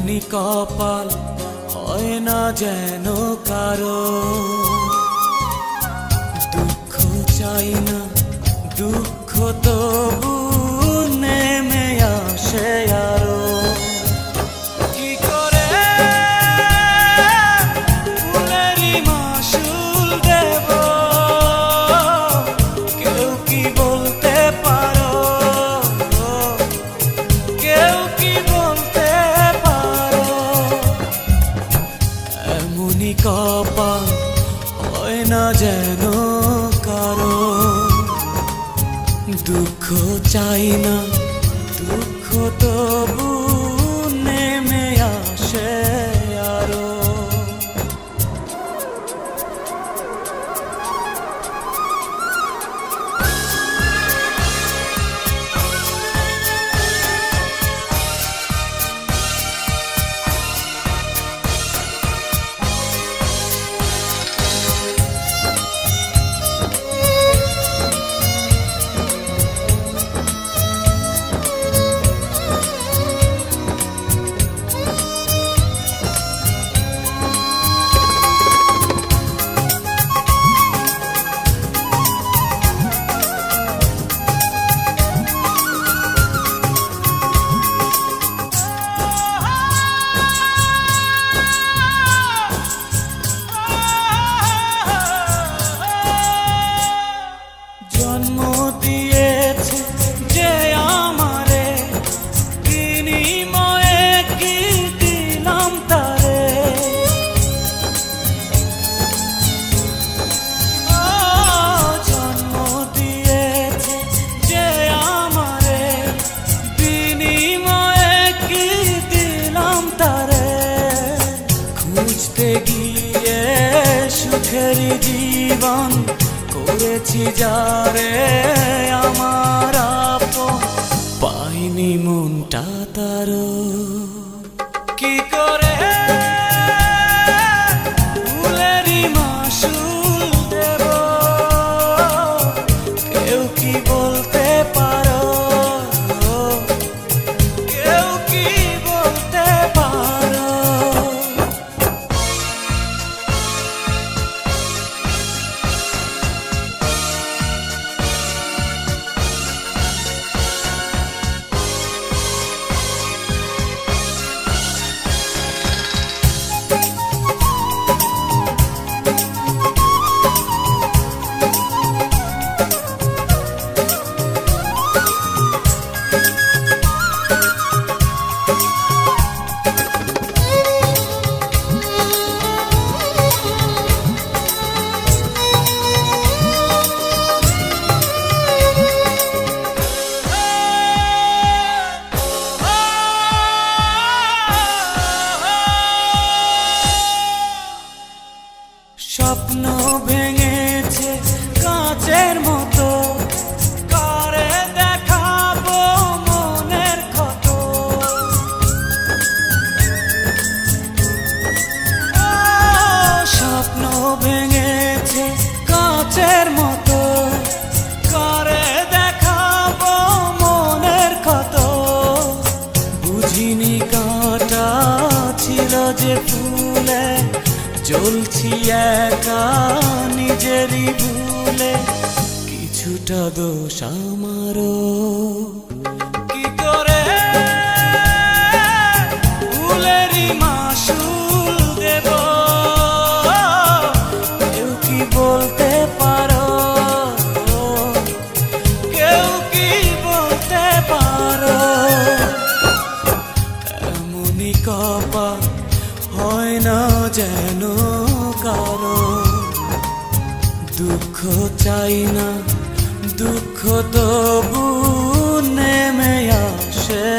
এমনই কপাল হয় না যেন কারো, দুঃখ চাই না দুঃখ তবু নেমে আসে আরো। কি করে ফুলেরই মাসুল দেব, কেউ কি বলতে পারো, কেউ কি বলতে পারো। এমনই কপাল হয় না যেন কারো, দুঃখ চাই না দুঃখ তবু নেমে আসে আরো। জন্ম দিয়েছে যে আমারে, বিনিময়ে কি দিলাম তারে। জন্ম দিয়েছে যে আমারে, বিনিময়ে কি দিলাম তারে। খুঁজতে গিয়ে সুখের জীবন করেছি যারে আমার আপন, পাইনি মনটা তারো। কি করে ফুলেরই মাসুল দেব, কেউ কি বলতে পারো, কেউ কি বলতে পারো। স্বপ্ন ভেঙেছে কাঁচের মতো, কারে দেখাবো মনের ক্ষত। স্বপ্ন ভেঙেছে কাঁচের মতো, কারে দেখাবো মনের ক্ষত। বুঝিনি কাঁটা ছিল যে ফুলে, জ্বলছি একা নিজেরই ভুলে, কিছুটা দোষ আমারও। কি করে ফুলেরই মাসুল দেব, কেউ কি বলতে পারো, কেউ কি বলতে পারো। এমনই কপাল হয় না যেন কারো, দুঃখ চাই না দুঃখ তবু নেমে আসে।